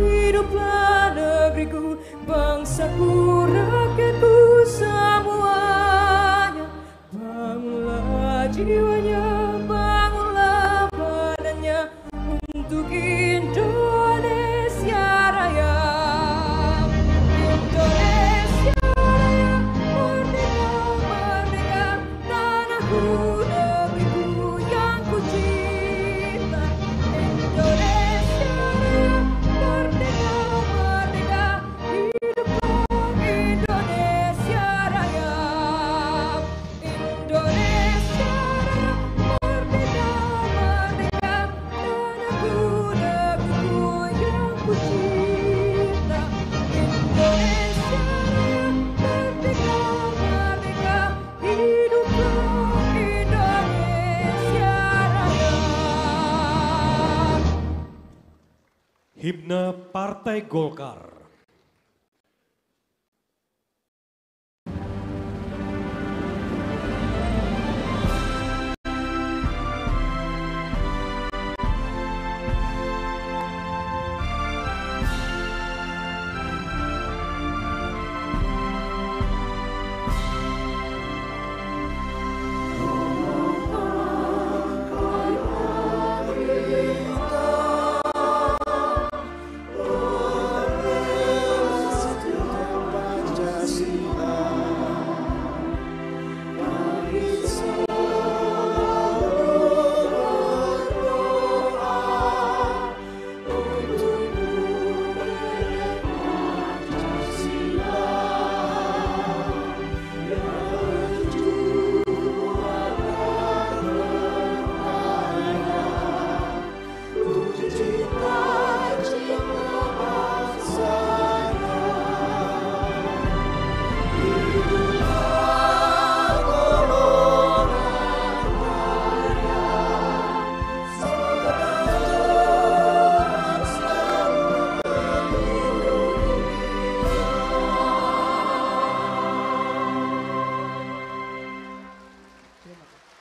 hiduplah negeriku, bangsaku, rakyatku semuanya. Bangunlah jiwanya, bangunlah badannya untuk Indonesia Raya. Indonesia Raya, merdeka, merdeka, tanahku, negeriku yang ku cinta. Indonesia Raya, merdeka, merdeka, hiduplah Indonesia Raya. Indonesia Raya, merdeka, merdeka, tanahku, negeriku yang ku cinta. Indonesia Raya, merdeka, merdeka, hiduplah Indonesia Raya. Himne Partai Golkar.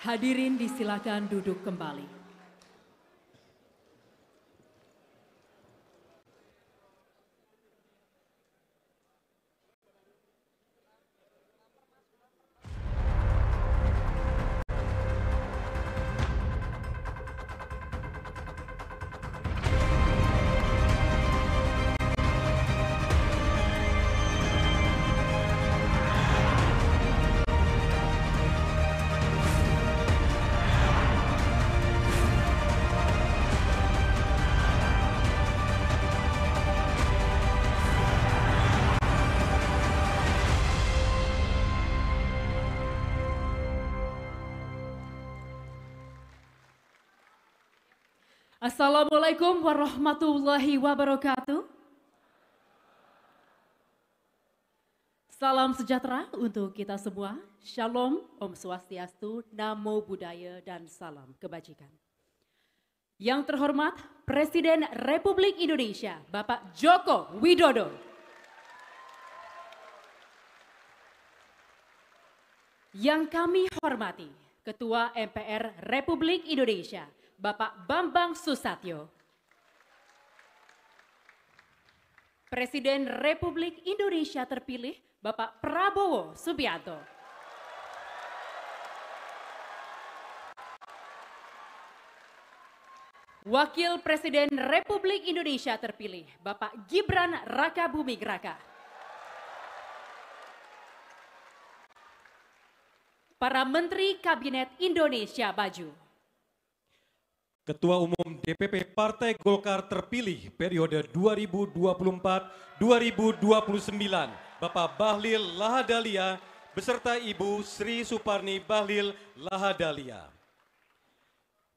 Hadirin disilakan duduk kembali. Assalamualaikum warahmatullahi wabarakatuh. Salam sejahtera untuk kita semua. Shalom, Om Swastiastu, Namo Buddhaya, dan salam kebajikan. Yang terhormat Presiden Republik Indonesia, Bapak Joko Widodo. Yang kami hormati Ketua MPR Republik Indonesia, Bapak Bambang Susatyo. Presiden Republik Indonesia terpilih, Bapak Prabowo Subianto. Wakil Presiden Republik Indonesia terpilih, Bapak Gibran Rakabuming Raka. Para Menteri Kabinet Indonesia Maju. Ketua Umum DPP Partai Golkar terpilih periode 2024-2029, Bapak Bahlil Lahadalia beserta Ibu Sri Suparni Bahlil Lahadalia.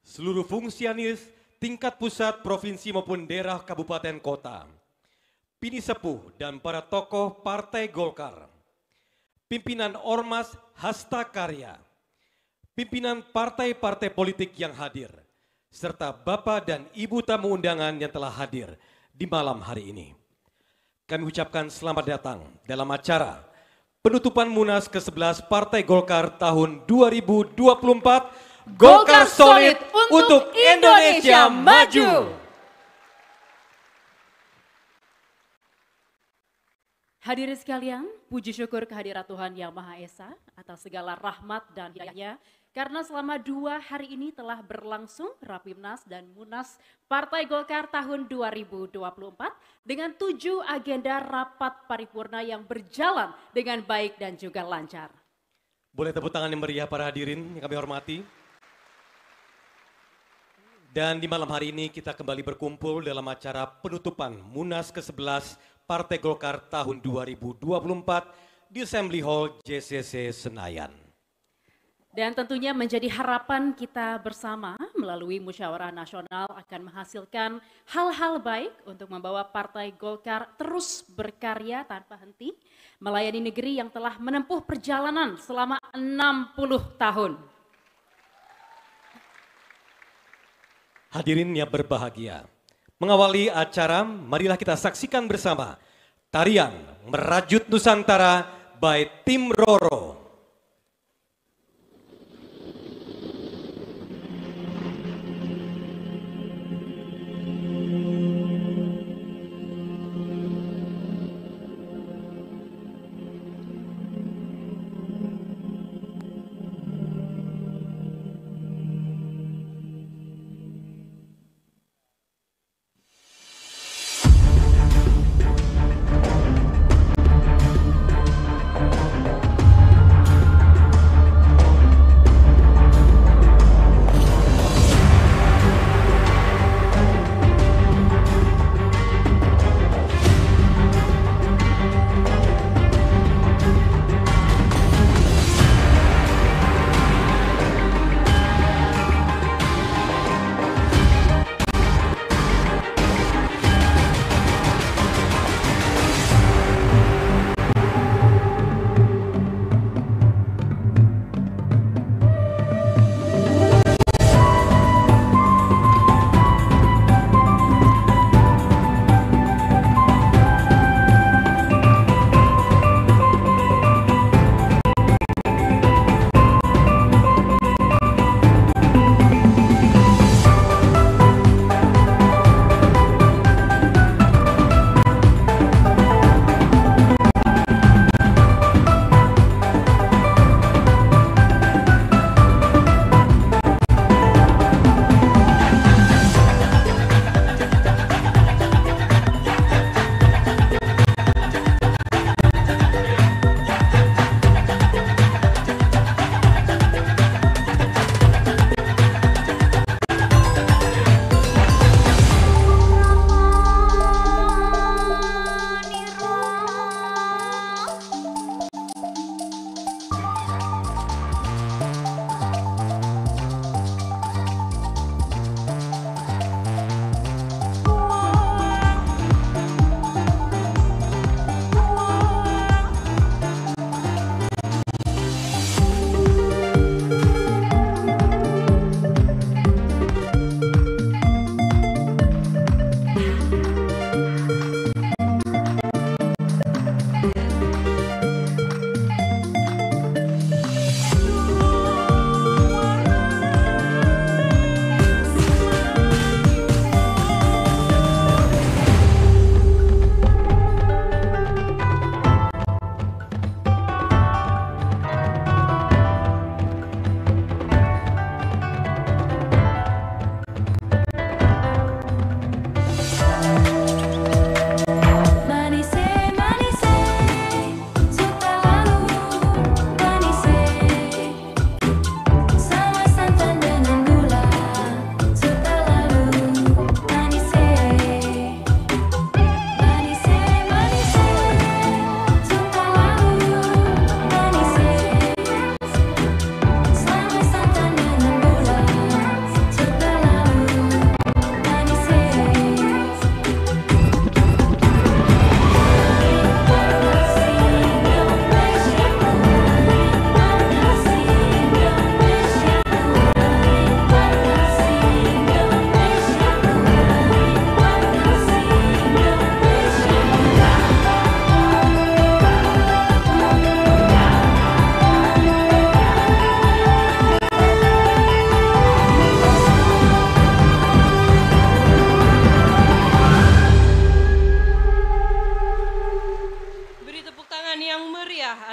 Seluruh fungsionaris tingkat pusat, provinsi maupun daerah kabupaten kota, pini sepuh dan para tokoh Partai Golkar, pimpinan Ormas Hasta Karya, pimpinan partai-partai politik yang hadir, serta Bapak dan Ibu tamu undangan yang telah hadir di malam hari ini. Kami ucapkan selamat datang dalam acara penutupan Munas ke-11 Partai Golkar tahun 2024. Golkar Solid untuk Indonesia Maju. Hadirin sekalian, puji syukur kehadirat Tuhan Yang Maha Esa atas segala rahmat dan hidayah-Nya, karena selama 2 hari ini telah berlangsung Rapimnas dan Munas Partai Golkar tahun 2024 dengan 7 agenda rapat paripurna yang berjalan dengan baik dan juga lancar. Boleh tepuk tangan yang meriah para hadirin yang kami hormati. Dan di malam hari ini kita kembali berkumpul dalam acara penutupan Munas ke-11 Partai Golkar tahun 2024 di Assembly Hall JCC Senayan. Dan tentunya menjadi harapan kita bersama melalui musyawarah nasional akan menghasilkan hal-hal baik untuk membawa Partai Golkar terus berkarya tanpa henti, melayani negeri yang telah menempuh perjalanan selama 60 tahun. Hadirin yang berbahagia, mengawali acara marilah kita saksikan bersama tarian Merajut Nusantara by Tim Roro.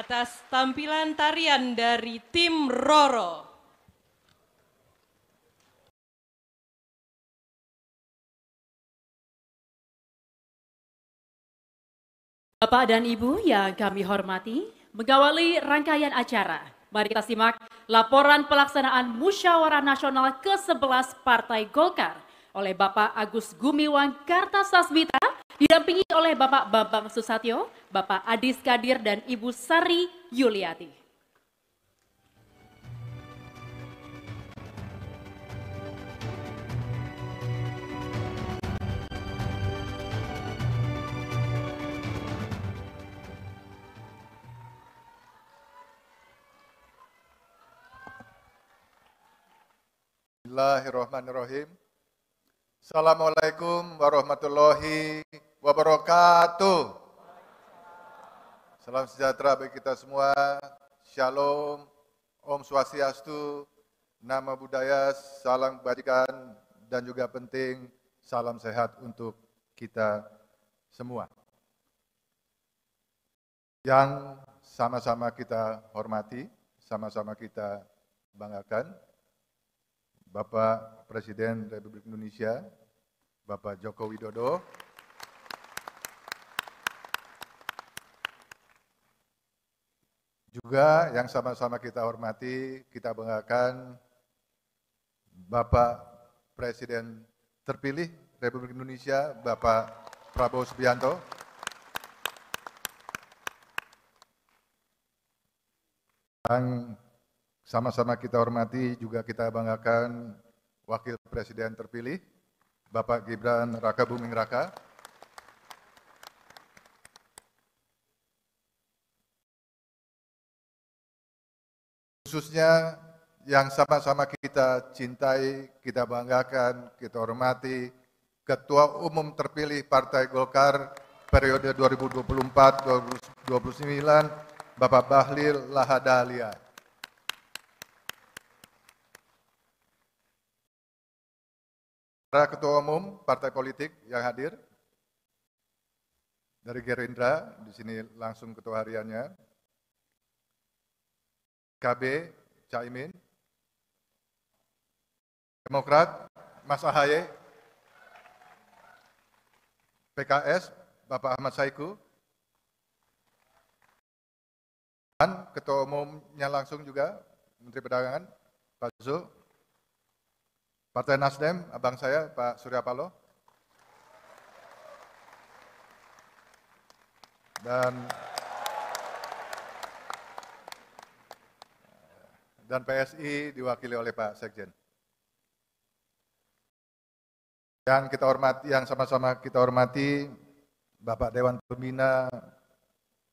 atas tampilan tarian dari tim Roro. Bapak dan Ibu yang kami hormati, mengawali rangkaian acara, mari kita simak laporan pelaksanaan Musyawarah Nasional ke-11 Partai Golkar oleh Bapak Agus Gumiwang Kartasasmita, didampingi oleh Bapak Bambang Susatyo, Bapak Adis Kadir, dan Ibu Sari Yuliati. Bismillahirrahmanirrahim. Assalamualaikum warahmatullahi wabarakatuh. Salam sejahtera bagi kita semua. Shalom, Om Swastiastu, Namo Buddhaya, salam kebajikan, dan juga penting salam sehat untuk kita semua. Yang sama-sama kita hormati, sama-sama kita banggakan, Bapak Presiden Republik Indonesia, Bapak Joko Widodo, juga yang sama-sama kita hormati, kita banggakan, Bapak Presiden terpilih Republik Indonesia, Bapak Prabowo Subianto, yang sama-sama kita hormati, juga kita banggakan Wakil Presiden terpilih, Bapak Gibran Raka Buming Raka. Khususnya yang sama-sama kita cintai, kita banggakan, kita hormati, Ketua Umum terpilih Partai Golkar periode 2024-2029, Bapak Bahlil Lahadalia. Para Ketua Umum Partai Politik yang hadir, dari Gerindra, di sini langsung Ketua Hariannya, KB, Caimin, Demokrat, Mas Ahaye, PKS, Bapak Ahmad Saiku, dan Ketua Umumnya langsung juga, Menteri Perdagangan, Pak Zul, Partai Nasdem, abang saya, Pak Surya Paloh, dan PSI diwakili oleh Pak Sekjen. Yang kita hormati, yang sama-sama kita hormati, Bapak Dewan Pembina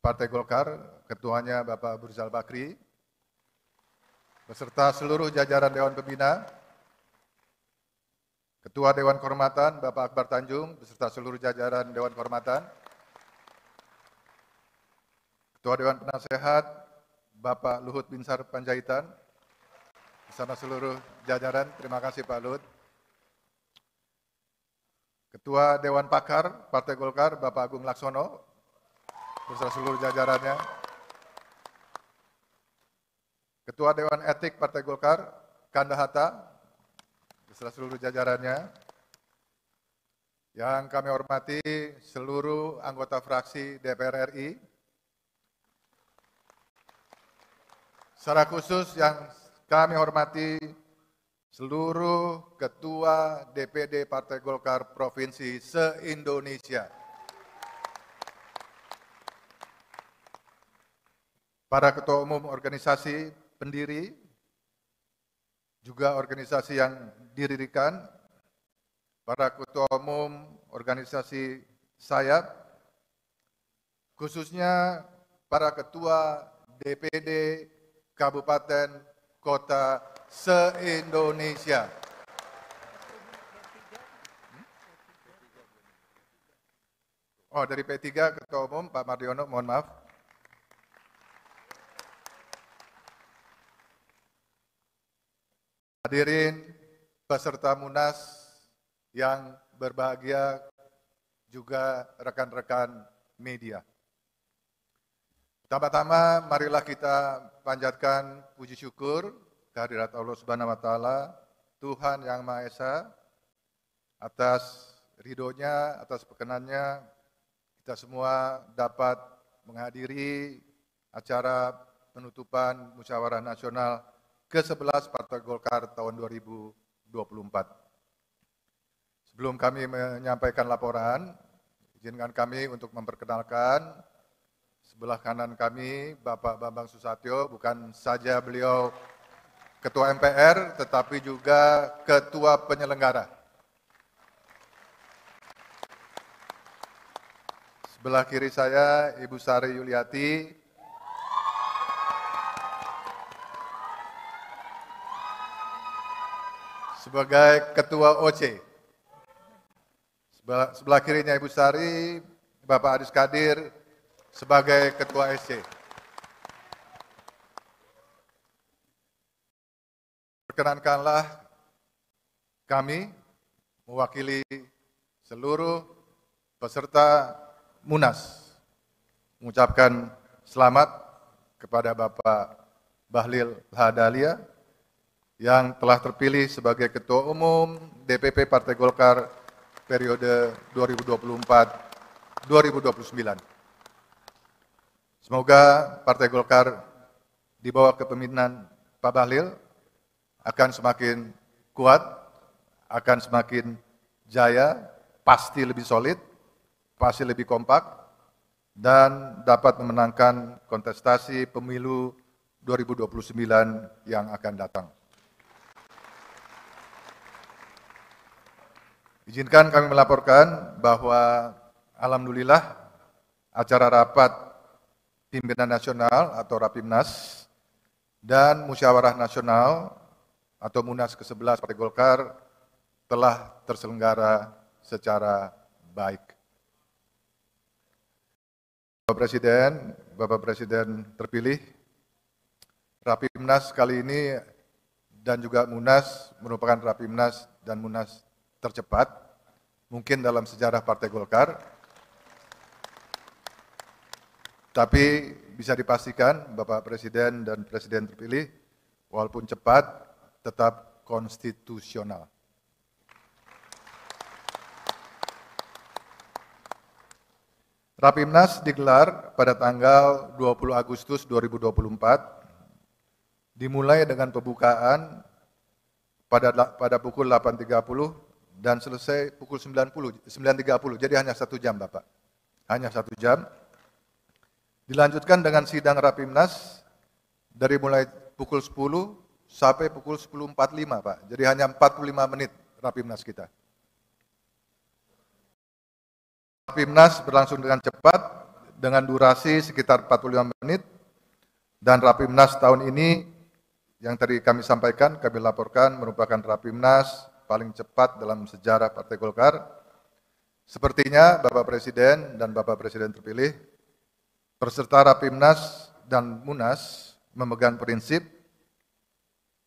Partai Golkar, Ketuanya Bapak Abu Rizal Bakri, beserta seluruh jajaran Dewan Pembina, Ketua Dewan Kehormatan Bapak Akbar Tanjung beserta seluruh jajaran Dewan Kehormatan, Ketua Dewan Penasehat Bapak Luhut Binsar Panjaitan bersama seluruh jajaran, terima kasih Pak Luhut. Ketua Dewan Pakar Partai Golkar Bapak Agung Laksono beserta seluruh jajarannya. Ketua Dewan Etik Partai Golkar Kanda Hatta beserta seluruh jajarannya. Yang kami hormati seluruh anggota fraksi DPR RI. Secara khusus yang kami hormati seluruh ketua DPD Partai Golkar Provinsi se-Indonesia. Para ketua umum organisasi pendiri, juga organisasi yang didirikan, para ketua umum organisasi sayap, khususnya para ketua DPD Kabupaten Kota se-Indonesia. Oh, dari P3 Ketua Umum Pak Mardiono, mohon maaf. Hadirin peserta Munas yang berbahagia, juga rekan-rekan media. Pertama-tama marilah kita panjatkan puji syukur kehadirat Allah Subhanahu wa taala, Tuhan yang Maha Esa, atas ridhonya, atas perkenannya kita semua dapat menghadiri acara penutupan Musyawarah Nasional ke-11 Partai Golkar tahun 2024. Sebelum kami menyampaikan laporan, izinkan kami untuk memperkenalkan sebelah kanan kami Bapak Bambang Susatyo, bukan saja beliau Ketua MPR, tetapi juga Ketua Penyelenggara. Sebelah kiri saya Ibu Sari Yuliati, sebagai Ketua OC. Sebelah kirinya Ibu Sari, Bapak Adis Kadir, sebagai Ketua SC. Perkenankanlah kami mewakili seluruh peserta Munas mengucapkan selamat kepada Bapak Bahlil Lahadalia yang telah terpilih sebagai Ketua Umum DPP Partai Golkar periode 2024-2029. Semoga Partai Golkar di bawah kepemimpinan Pak Bahlil akan semakin kuat, akan semakin jaya, pasti lebih solid, pasti lebih kompak, dan dapat memenangkan kontestasi pemilu 2029 yang akan datang. Izinkan kami melaporkan bahwa alhamdulillah acara rapat Pimpinan Nasional atau Rapimnas dan Musyawarah Nasional atau Munas ke-11 Partai Golkar telah terselenggara secara baik. Bapak Presiden terpilih, Rapimnas kali ini dan juga Munas merupakan Rapimnas dan Munas tercepat mungkin dalam sejarah Partai Golkar. Tapi bisa dipastikan Bapak Presiden dan Presiden terpilih, walaupun cepat, tetap konstitusional. Rapimnas digelar pada tanggal 20 Agustus 2024, dimulai dengan pembukaan pada pukul 8.30 dan selesai pukul 9.30, jadi hanya 1 jam Bapak, hanya 1 jam. Dilanjutkan dengan sidang Rapimnas dari mulai pukul 10 sampai pukul 10.45 Pak. Jadi hanya 45 menit Rapimnas kita. Rapimnas berlangsung dengan cepat dengan durasi sekitar 45 menit dan Rapimnas tahun ini yang tadi kami sampaikan, kami laporkan merupakan Rapimnas paling cepat dalam sejarah Partai Golkar. Sepertinya Bapak Presiden dan Bapak Presiden terpilih peserta Rapimnas dan Munas memegang prinsip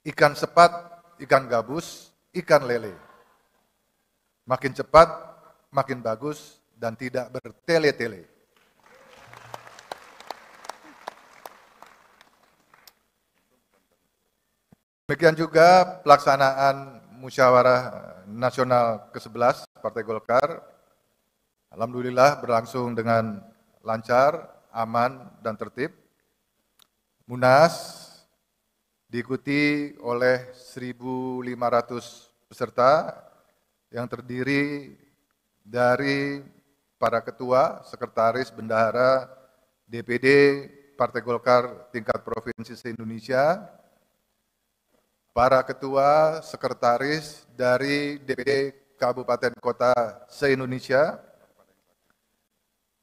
ikan sepat, ikan gabus, ikan lele. Makin cepat, makin bagus, dan tidak bertele-tele. Demikian juga pelaksanaan Musyawarah Nasional ke-11 Partai Golkar. Alhamdulillah berlangsung dengan lancar, aman, dan tertib. Munas diikuti oleh 1.500 peserta yang terdiri dari para ketua, sekretaris, bendahara, DPD Partai Golkar tingkat provinsi se-Indonesia, para ketua, sekretaris dari DPD Kabupaten Kota se-Indonesia,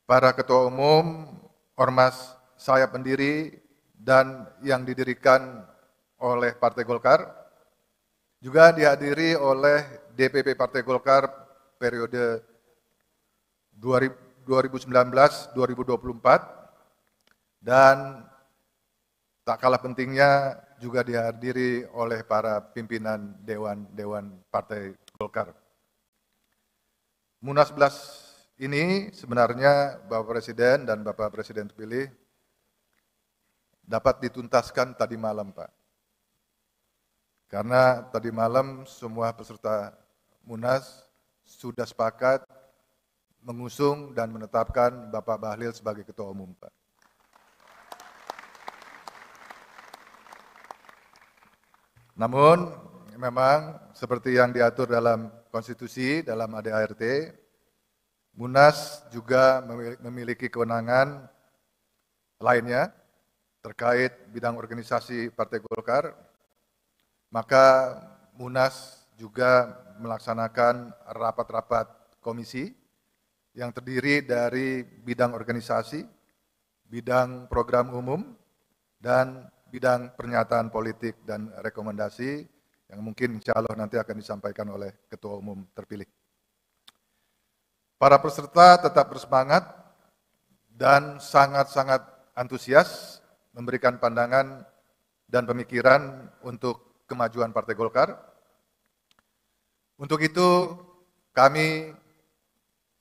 para ketua umum, ormas saya pendiri dan yang didirikan oleh Partai Golkar, juga dihadiri oleh DPP Partai Golkar periode 2019-2024 dan tak kalah pentingnya juga dihadiri oleh para pimpinan Dewan Partai Golkar. Munas 11 ini sebenarnya Bapak Presiden dan Bapak Presiden terpilih dapat dituntaskan tadi malam, Pak. Karena tadi malam semua peserta Munas sudah sepakat mengusung dan menetapkan Bapak Bahlil sebagai Ketua Umum, Pak. Namun, memang seperti yang diatur dalam konstitusi, dalam ADART, Munas juga memiliki kewenangan lainnya terkait bidang organisasi Partai Golkar, maka Munas juga melaksanakan rapat-rapat komisi yang terdiri dari bidang organisasi, bidang program umum, dan bidang pernyataan politik dan rekomendasi yang mungkin insya Allah nanti akan disampaikan oleh Ketua Umum terpilih. Para peserta tetap bersemangat dan sangat-sangat antusias memberikan pandangan dan pemikiran untuk kemajuan Partai Golkar. Untuk itu kami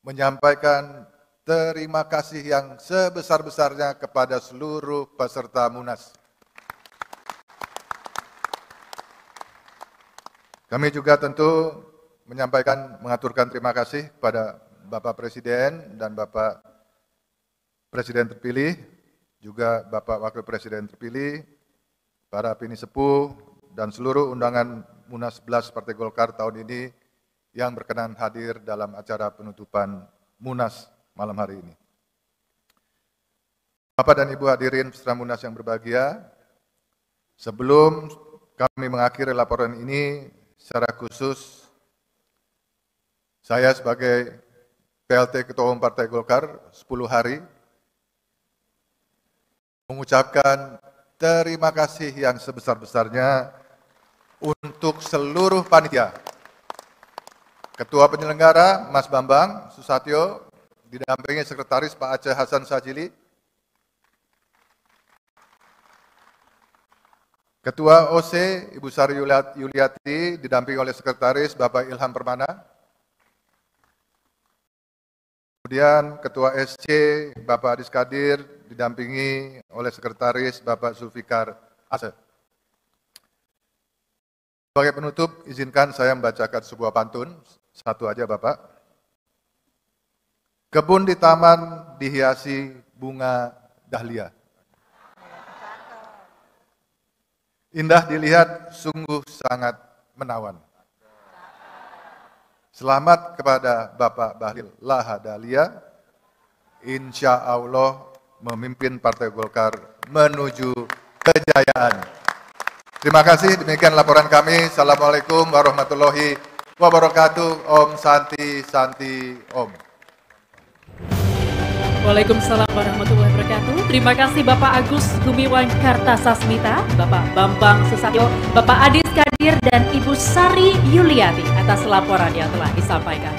menyampaikan terima kasih yang sebesar-besarnya kepada seluruh peserta Munas. Kami juga tentu mengaturkan terima kasih kepada Bapak Presiden dan Bapak Presiden terpilih, juga Bapak Wakil Presiden terpilih, para pini sepuh, dan seluruh undangan Munas 11 Partai Golkar tahun ini yang berkenan hadir dalam acara penutupan Munas malam hari ini. Bapak dan Ibu hadirin peserta Munas yang berbahagia, sebelum kami mengakhiri laporan ini, secara khusus, saya sebagai PLT Ketua Umum Partai Golkar 10 hari, mengucapkan terima kasih yang sebesar-besarnya untuk seluruh panitia. Ketua penyelenggara Mas Bambang Susatyo, didampingi Sekretaris Pak Aceh Hasan Sajili, Ketua OC Ibu Sari Yuliati didampingi oleh Sekretaris Bapak Ilham Permana. Kemudian Ketua SC Bapak Adis Kadir didampingi oleh Sekretaris Bapak Zulfikar Asep. Sebagai penutup, izinkan saya membacakan sebuah pantun, satu aja Bapak. Kebun di taman dihiasi bunga dahlia. Indah dilihat, sungguh sangat menawan. Selamat kepada Bapak Bahlil Lahadalia, insya Allah memimpin Partai Golkar menuju kejayaan. Terima kasih, demikian laporan kami. Assalamualaikum warahmatullahi wabarakatuh. Om Santi Santi Om. Waalaikumsalam warahmatullahi wabarakatuh. Terima kasih Bapak Agus Gumiwang Kartasasmita, Bapak Bambang Susatyo, Bapak Adis Kadir, dan Ibu Sari Yuliati atas laporan yang telah disampaikan.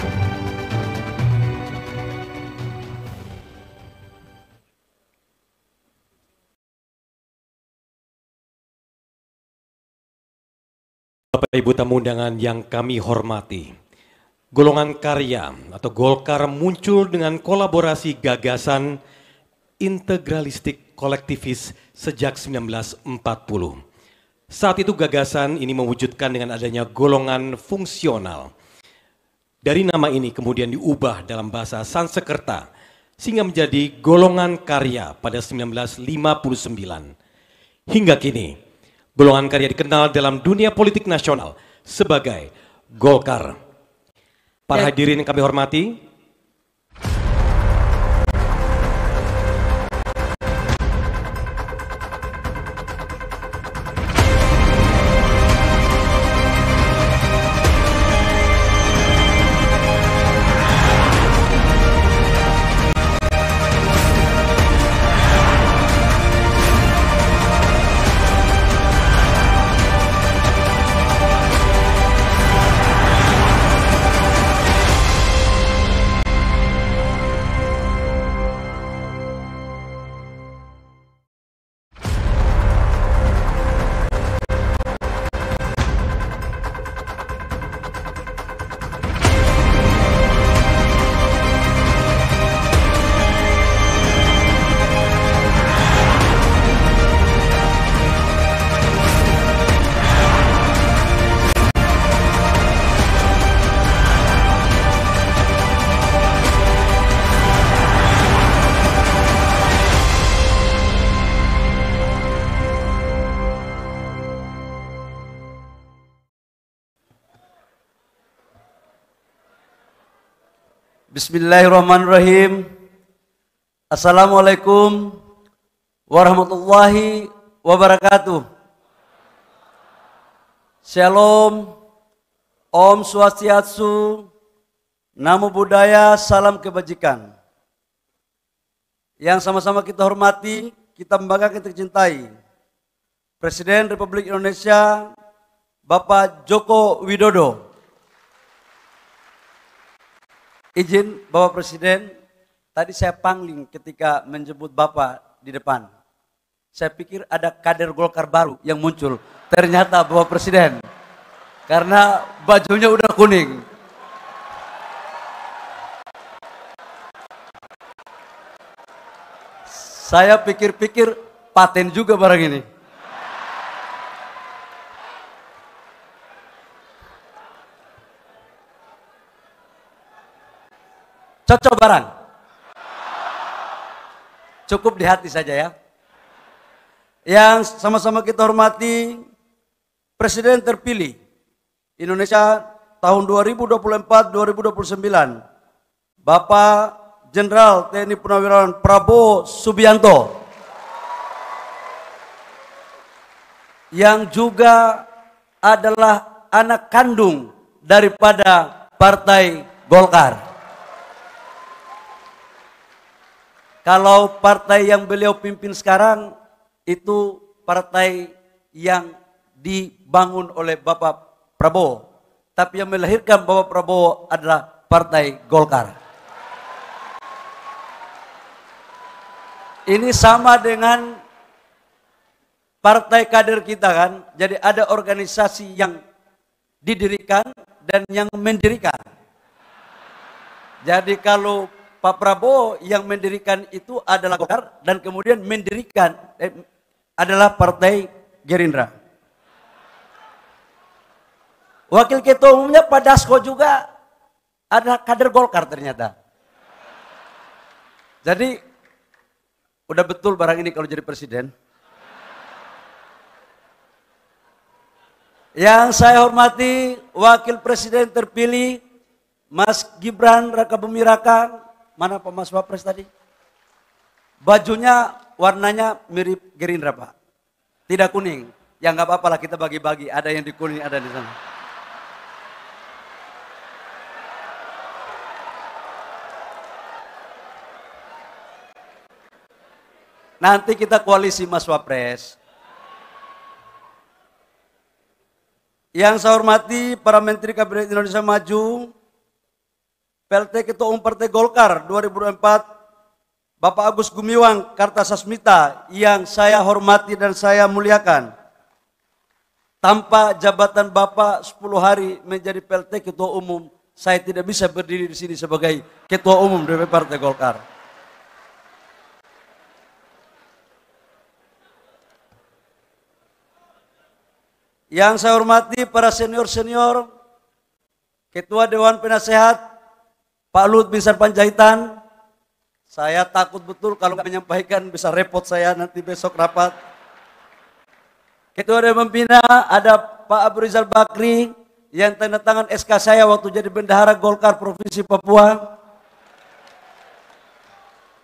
Bapak Ibu tamu undangan yang kami hormati, golongan karya atau Golkar muncul dengan kolaborasi gagasan integralistik kolektivis sejak 1940. Saat itu gagasan ini mewujudkan dengan adanya golongan fungsional. Dari nama ini kemudian diubah dalam bahasa Sanskerta sehingga menjadi golongan karya pada 1959. Hingga kini, golongan karya dikenal dalam dunia politik nasional sebagai Golkar. Para hadirin yang kami hormati, Bismillahirrahmanirrahim. Assalamualaikum warahmatullahi wabarakatuh. Shalom, Om Swastiastu, Namo Buddhaya, salam kebajikan. Yang sama-sama kita hormati, kita banggakan, kita cintai Presiden Republik Indonesia Bapak Joko Widodo. Izin Bapak Presiden, tadi saya pangling ketika menjemput Bapak di depan. Saya pikir ada kader Golkar baru yang muncul. Ternyata Bapak Presiden, karena bajunya udah kuning. Saya pikir-pikir paten juga barang ini. Cocok barang. Cukup di hati saja ya. Yang sama-sama kita hormati Presiden terpilih Indonesia tahun 2024-2029 Bapak Jenderal TNI Purnawirawan Prabowo Subianto, yang juga adalah anak kandung daripada Partai Golkar. Kalau partai yang beliau pimpin sekarang itu partai yang dibangun oleh Bapak Prabowo, tapi yang melahirkan Bapak Prabowo adalah Partai Golkar. Ini sama dengan partai kader kita kan, jadi ada organisasi yang didirikan dan yang mendirikan. Jadi kalau Pak Prabowo yang mendirikan itu adalah Golkar dan kemudian mendirikan adalah Partai Gerindra. Wakil Ketua Umumnya Pak Dasko juga adalah kader Golkar ternyata. Jadi udah betul barang ini kalau jadi presiden. Yang saya hormati Wakil Presiden terpilih Mas Gibran Rakabuming Raka. Mana Pak Mas Wapres tadi? Bajunya warnanya mirip Gerindra Pak. Tidak kuning. Ya nggak apa-apa lah, kita bagi-bagi. Ada yang di kuning, ada di sana. Nanti kita koalisi Mas Wapres. Yang saya hormati para Menteri Kabinet Indonesia Maju, PLT Ketua Umum Partai Golkar 2024, Bapak Agus Gumiwang Kartasasmita, yang saya hormati dan saya muliakan. Tanpa jabatan Bapak 10 hari menjadi PLT Ketua Umum, saya tidak bisa berdiri di sini sebagai Ketua Umum DPP Partai Golkar. Yang saya hormati para senior-senior, Ketua Dewan Penasehat Pak Luhut Binsar Panjaitan. Saya takut betul kalau nggak menyampaikan bisa repot saya nanti besok rapat. Ketua Dewan Pembina ada Pak Abu Rizal Bakri yang tanda tangan SK saya waktu jadi bendahara Golkar Provinsi Papua.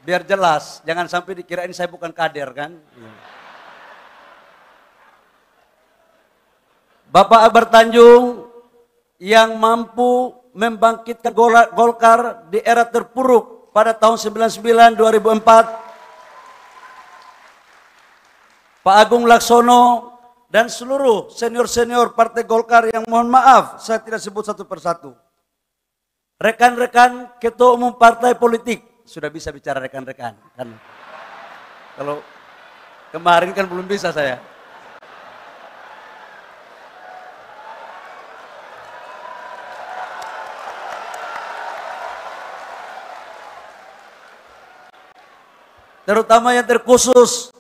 Biar jelas, jangan sampai dikirain saya bukan kader kan. Bapak Akbar Tanjung yang mampu membangkitkan Golkar di era terpuruk pada tahun 99-2004. Pak Agung Laksono dan seluruh senior-senior Partai Golkar yang mohon maaf saya tidak sebut satu persatu. Rekan-rekan Ketua Umum Partai Politik, sudah bisa bicara rekan-rekan kan? Kalau kemarin kan belum bisa saya. Terutama yang terkhusus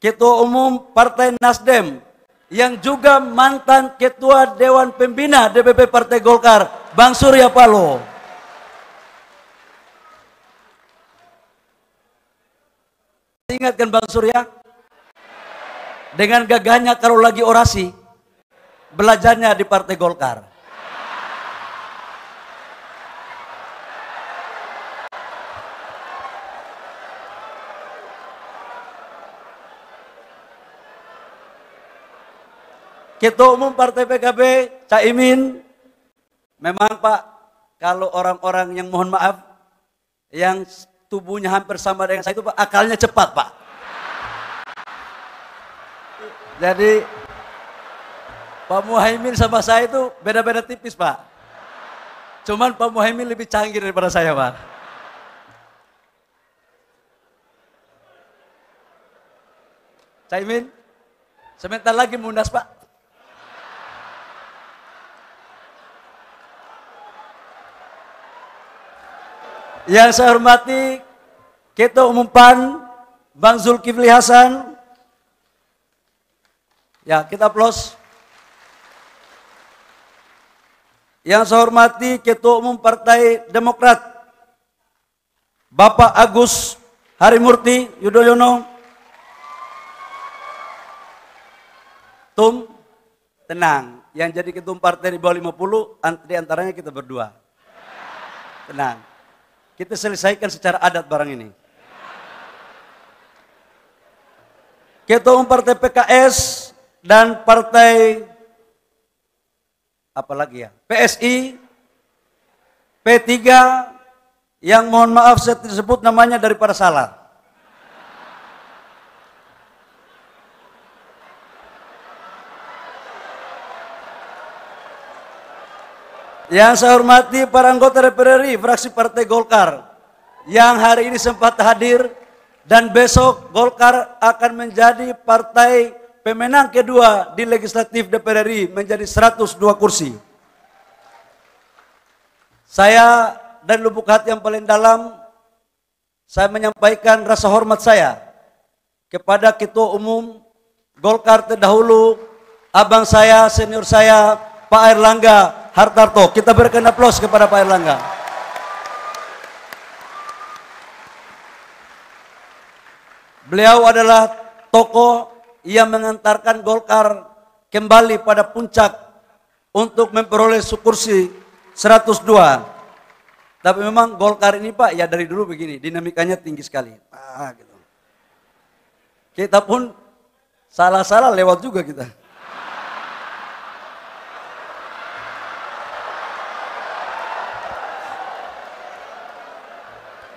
Ketua Umum Partai Nasdem yang juga mantan Ketua Dewan Pembina DPP Partai Golkar, Bang Surya Paloh. Ingat kan Bang Surya? Dengan gagahnya kalau lagi orasi, belajarnya di Partai Golkar. Ketua Umum Partai PKB, Caimin. Memang Pak, kalau orang-orang yang mohon maaf, yang tubuhnya hampir sama dengan saya itu Pak, akalnya cepat Pak. Jadi Pak Muhaimin sama saya itu beda-beda tipis Pak. Cuman Pak Muhaimin lebih canggih daripada saya Pak. Caimin, sebentar lagi munas Pak. Yang saya hormati Ketua Umum PAN, Bang Zulkifli Hasan. Ya, kita aplaus. Yang saya hormati Ketua Umum Partai Demokrat, Bapak Agus Harimurti Yudhoyono. Tum, tenang. Yang jadi ketua partai di bawah 50, di antaranya kita berdua. Tenang. Kita selesaikan secara adat barang ini. Ketua Umum Partai PKS dan Partai apalagi ya? PSI, P3 yang mohon maaf saya disebut namanya daripada salah. Yang saya hormati para anggota DPR RI fraksi Partai Golkar yang hari ini sempat hadir dan besok Golkar akan menjadi partai pemenang kedua di legislatif DPR RI menjadi 102 kursi. Saya dari lubuk hati yang paling dalam saya menyampaikan rasa hormat saya kepada Ketua Umum Golkar terdahulu, abang saya, senior saya, Pak Airlangga Hartarto. Kita berikan aplaus kepada Pak Airlangga. Beliau adalah tokoh yang mengantarkan Golkar kembali pada puncak untuk memperoleh kursi 102. Tapi memang Golkar ini Pak, ya dari dulu begini, dinamikanya tinggi sekali. Gitu. Kita pun salah-salah lewat juga kita.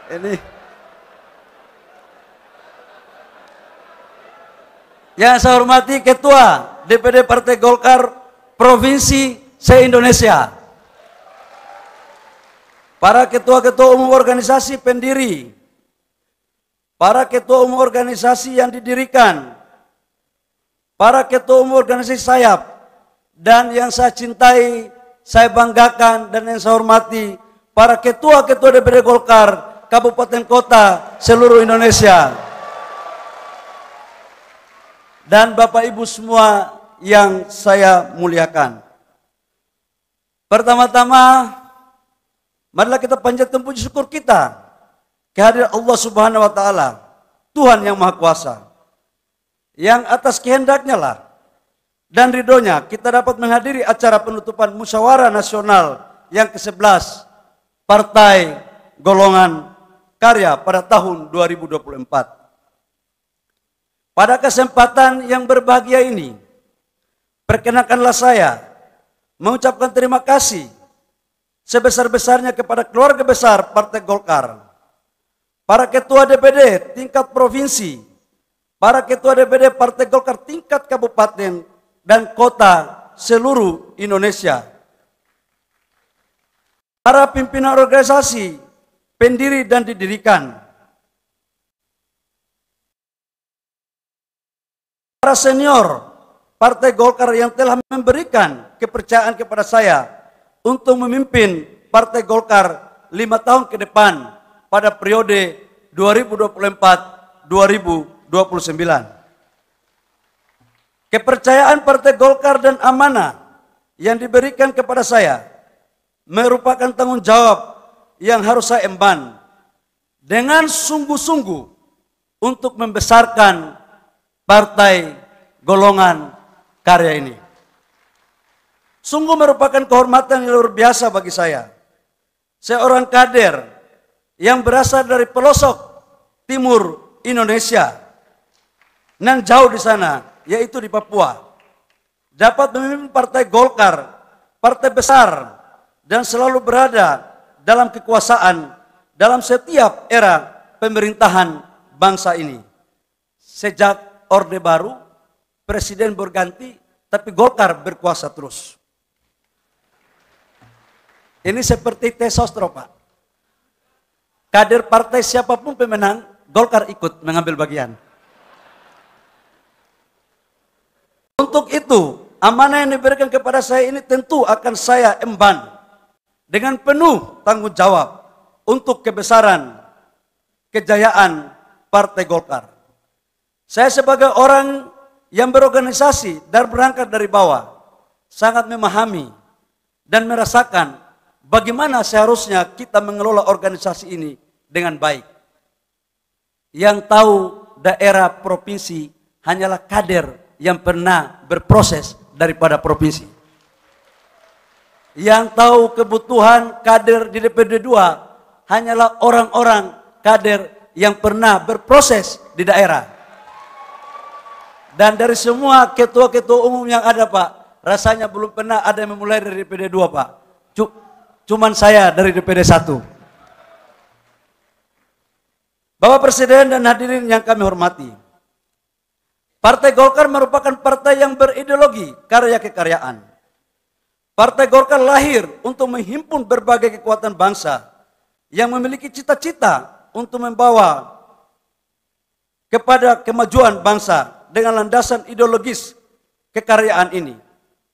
Ini yang saya hormati Ketua DPD Partai Golkar Provinsi se-Indonesia, para ketua-ketua umum organisasi pendiri, para ketua umum organisasi yang didirikan, para ketua umum organisasi sayap, dan yang saya cintai, saya banggakan, dan yang saya hormati para ketua-ketua DPD Golkar kabupaten kota seluruh Indonesia, dan Bapak Ibu semua yang saya muliakan. Pertama-tama, marilah kita panjatkan puji syukur kita kehadiran Allah Subhanahu wa taala, Tuhan yang Maha Kuasa, yang atas kehendaknya lah dan ridhonya kita dapat menghadiri acara penutupan Musyawarah Nasional yang ke-11 Partai Golongan Karya pada tahun 2024. Pada kesempatan yang berbahagia ini, perkenankanlah saya mengucapkan terima kasih sebesar-besarnya kepada keluarga besar Partai Golkar, para ketua DPD tingkat provinsi, para ketua DPD Partai Golkar tingkat kabupaten dan kota seluruh Indonesia, para pimpinan organisasi pendiri dan didirikan, para senior Partai Golkar yang telah memberikan kepercayaan kepada saya untuk memimpin Partai Golkar 5 tahun ke depan pada periode 2024-2029. Kepercayaan Partai Golkar dan amanah yang diberikan kepada saya merupakan tanggung jawab yang harus saya emban dengan sungguh-sungguh untuk membesarkan Partai Golongan Karya ini. Sungguh merupakan kehormatan yang luar biasa bagi saya. Seorang kader yang berasal dari pelosok timur Indonesia, nan jauh di sana, yaitu di Papua. dapat memimpin Partai Golkar, partai besar, dan selalu berada dalam kekuasaan dalam setiap era pemerintahan bangsa ini. Sejak Orde Baru, presiden berganti, tapi Golkar berkuasa terus. Ini seperti tes sostro, Pak. Kader partai siapapun pemenang, Golkar ikut mengambil bagian. Untuk itu, amanah yang diberikan kepada saya ini tentu akan saya emban dengan penuh tanggung jawab untuk kebesaran, kejayaan Partai Golkar. Saya sebagai orang yang berorganisasi dan berangkat dari bawah, sangat memahami dan merasakan bagaimana seharusnya kita mengelola organisasi ini dengan baik. Yang tahu daerah provinsi hanyalah kader yang pernah berproses daripada provinsi. Yang tahu kebutuhan kader di DPD 2 hanyalah orang-orang kader yang pernah berproses di daerah. Dan dari semua ketua-ketua umum yang ada, Pak, rasanya belum pernah ada yang memulai dari DPD 2, Pak. Cuman saya dari DPD 1. Bapak Presiden dan hadirin yang kami hormati, Partai Golkar merupakan partai yang berideologi karya kekaryaan. Partai Golkar lahir untuk menghimpun berbagai kekuatan bangsa yang memiliki cita-cita untuk membawa kepada kemajuan bangsa dengan landasan ideologis kekaryaan ini.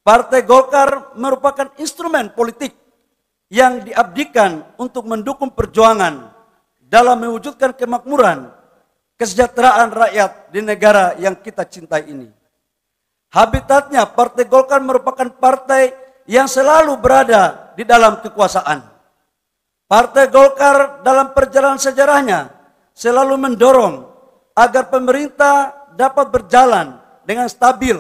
Partai Golkar merupakan instrumen politik yang diabdikan untuk mendukung perjuangan dalam mewujudkan kemakmuran, kesejahteraan rakyat di negara yang kita cintai ini. Habitatnya Partai Golkar merupakan partai yang selalu berada di dalam kekuasaan. Partai Golkar dalam perjalanan sejarahnya selalu mendorong agar pemerintah dapat berjalan dengan stabil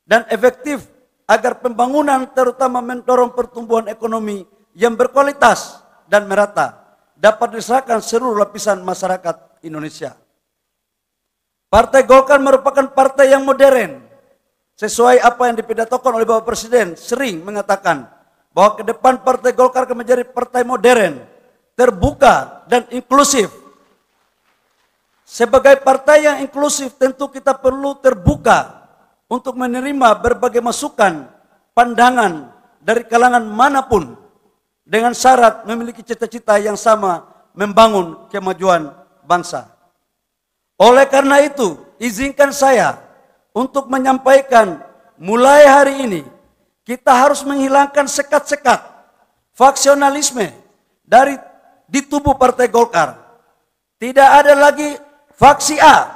dan efektif agar pembangunan terutama mendorong pertumbuhan ekonomi yang berkualitas dan merata dapat dirasakan seluruh lapisan masyarakat Indonesia. Partai Golkar merupakan partai yang modern. Sesuai apa yang dipidatokan oleh Bapak Presiden, sering mengatakan bahwa ke depan Partai Golkar akan menjadi partai modern, terbuka dan inklusif. Sebagai partai yang inklusif tentu kita perlu terbuka untuk menerima berbagai masukan, pandangan dari kalangan manapun dengan syarat memiliki cita-cita yang sama membangun kemajuan bangsa. Oleh karena itu, izinkan saya untuk menyampaikan mulai hari ini kita harus menghilangkan sekat-sekat faksionalisme di tubuh Partai Golkar. Tidak ada lagi faksi A,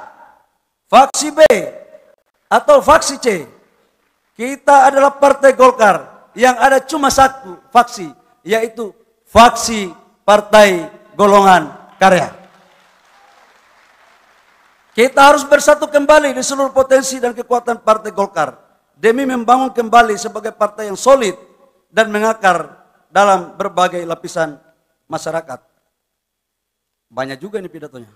faksi B, atau faksi C. Kita adalah Partai Golkar yang ada cuma satu faksi, yaitu faksi Partai Golongan Karya. Kita harus bersatu kembali di seluruh potensi dan kekuatan Partai Golkar demi membangun kembali sebagai partai yang solid dan mengakar dalam berbagai lapisan masyarakat. Banyak juga ini pidatonya.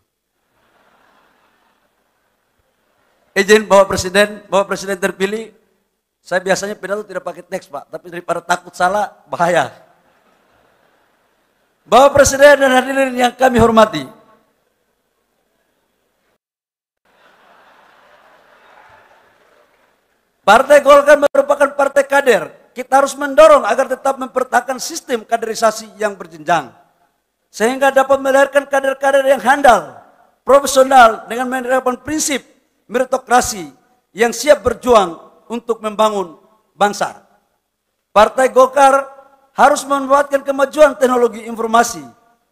Izin Bapak Presiden terpilih, saya biasanya pidato tidak pakai teks, Pak, tapi daripada takut salah, bahaya. Bapak Presiden dan hadirin yang kami hormati, Partai Golkar merupakan partai kader. Kita harus mendorong agar tetap mempertahankan sistem kaderisasi yang berjenjang, sehingga dapat melahirkan kader-kader yang handal, profesional dengan menerapkan prinsip meritokrasi yang siap berjuang untuk membangun bangsa. Partai Golkar harus memanfaatkan kemajuan teknologi informasi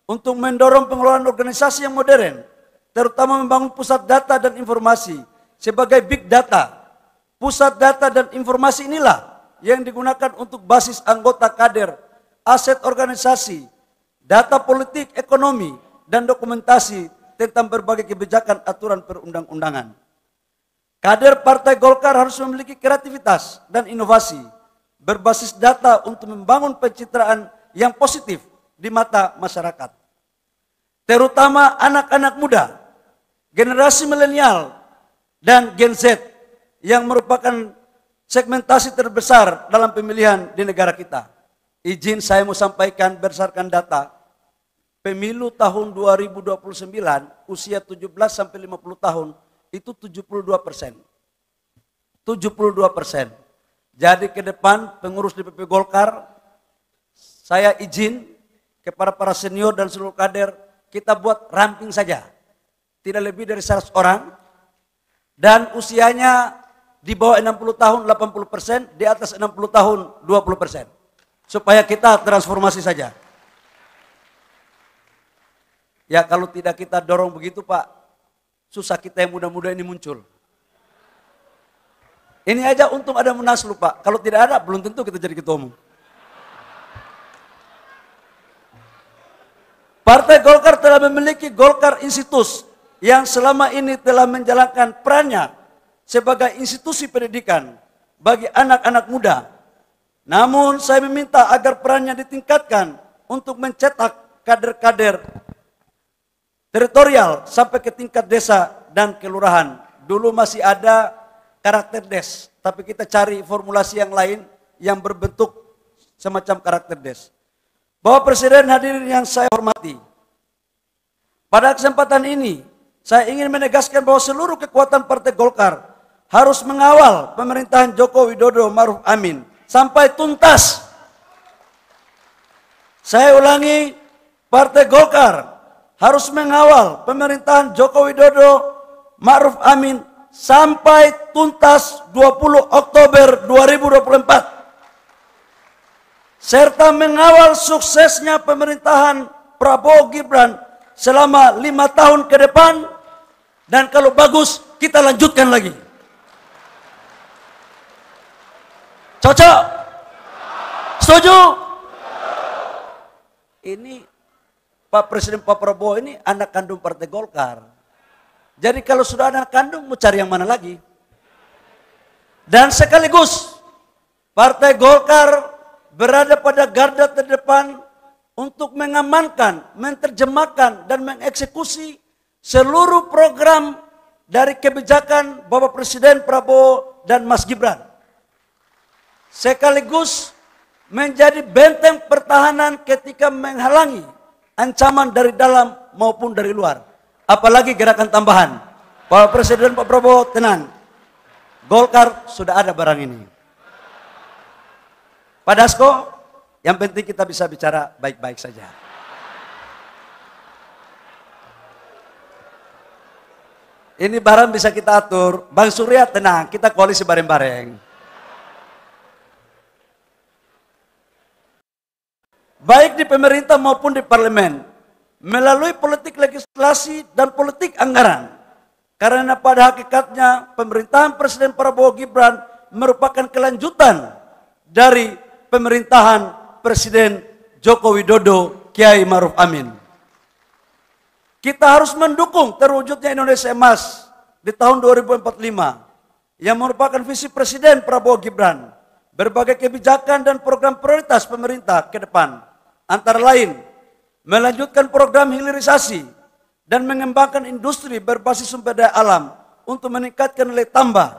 untuk mendorong pengelolaan organisasi yang modern, terutama membangun pusat data dan informasi sebagai big data. Pusat data dan informasi inilah yang digunakan untuk basis anggota kader, aset organisasi, data politik, ekonomi, dan dokumentasi tentang berbagai kebijakan aturan perundang-undangan. Kader Partai Golkar harus memiliki kreativitas dan inovasi berbasis data untuk membangun pencitraan yang positif di mata masyarakat. Terutama anak-anak muda, generasi milenial dan Gen Z yang merupakan segmentasi terbesar dalam pemilihan di negara kita. Izin saya mau sampaikan berdasarkan data, pemilu tahun 2029 usia 17 sampai 50 tahun itu 72%. 72%. Jadi ke depan pengurus DPP Golkar, saya izin kepada para senior dan seluruh kader, kita buat ramping saja. Tidak lebih dari 100 orang. Dan usianya di bawah 60 tahun 80%, di atas 60 tahun 20%. Supaya kita transformasi saja. Ya kalau tidak kita dorong begitu Pak, susah kita yang muda-muda ini muncul. Ini aja untung ada Munaslup Pak, kalau tidak ada belum tentu kita jadi ketua umum. Partai Golkar telah memiliki Golkar Institute yang selama ini telah menjalankan perannya sebagai institusi pendidikan bagi anak-anak muda. Namun saya meminta agar perannya ditingkatkan untuk mencetak kader-kader teritorial sampai ke tingkat desa dan kelurahan. Dulu masih ada karakter des, tapi kita cari formulasi yang lain yang berbentuk semacam karakter des. Bapak Presiden, hadirin yang saya hormati, pada kesempatan ini saya ingin menegaskan bahwa seluruh kekuatan Partai Golkar harus mengawal pemerintahan Joko Widodo Ma'ruf Amin sampai tuntas. Saya ulangi, Partai Golkar harus mengawal pemerintahan Joko Widodo Ma'ruf Amin sampai tuntas 20 Oktober 2024. Serta mengawal suksesnya pemerintahan Prabowo Gibran selama 5 tahun ke depan, dan kalau bagus kita lanjutkan lagi. Cocok? Setuju? Ini Pak Presiden Pak Prabowo ini anak kandung Partai Golkar. Jadi kalau sudah anak kandung mau cari yang mana lagi? Dan sekaligus Partai Golkar berada pada garda terdepan untuk mengamankan, menerjemahkan, dan mengeksekusi seluruh program dari kebijakan Bapak Presiden Prabowo dan Mas Gibran. Sekaligus menjadi benteng pertahanan ketika menghalangi ancaman dari dalam maupun dari luar. Apalagi gerakan tambahan. Bapak Presiden Pak Prabowo tenang. Golkar sudah ada barang ini. Pak Dasko, yang penting kita bisa bicara baik-baik saja. Ini barang bisa kita atur. Bang Surya tenang, kita koalisi bareng-bareng. Baik di pemerintah maupun di parlemen, melalui politik legislasi dan politik anggaran. Karena pada hakikatnya pemerintahan Presiden Prabowo Gibran merupakan kelanjutan dari pemerintahan Presiden Joko Widodo Kiai Ma'ruf Amin. Kita harus mendukung terwujudnya Indonesia Emas di tahun 2045 yang merupakan visi Presiden Prabowo Gibran. Berbagai kebijakan dan program prioritas pemerintah ke depan, antara lain melanjutkan program hilirisasi dan mengembangkan industri berbasis sumber daya alam untuk meningkatkan nilai tambah,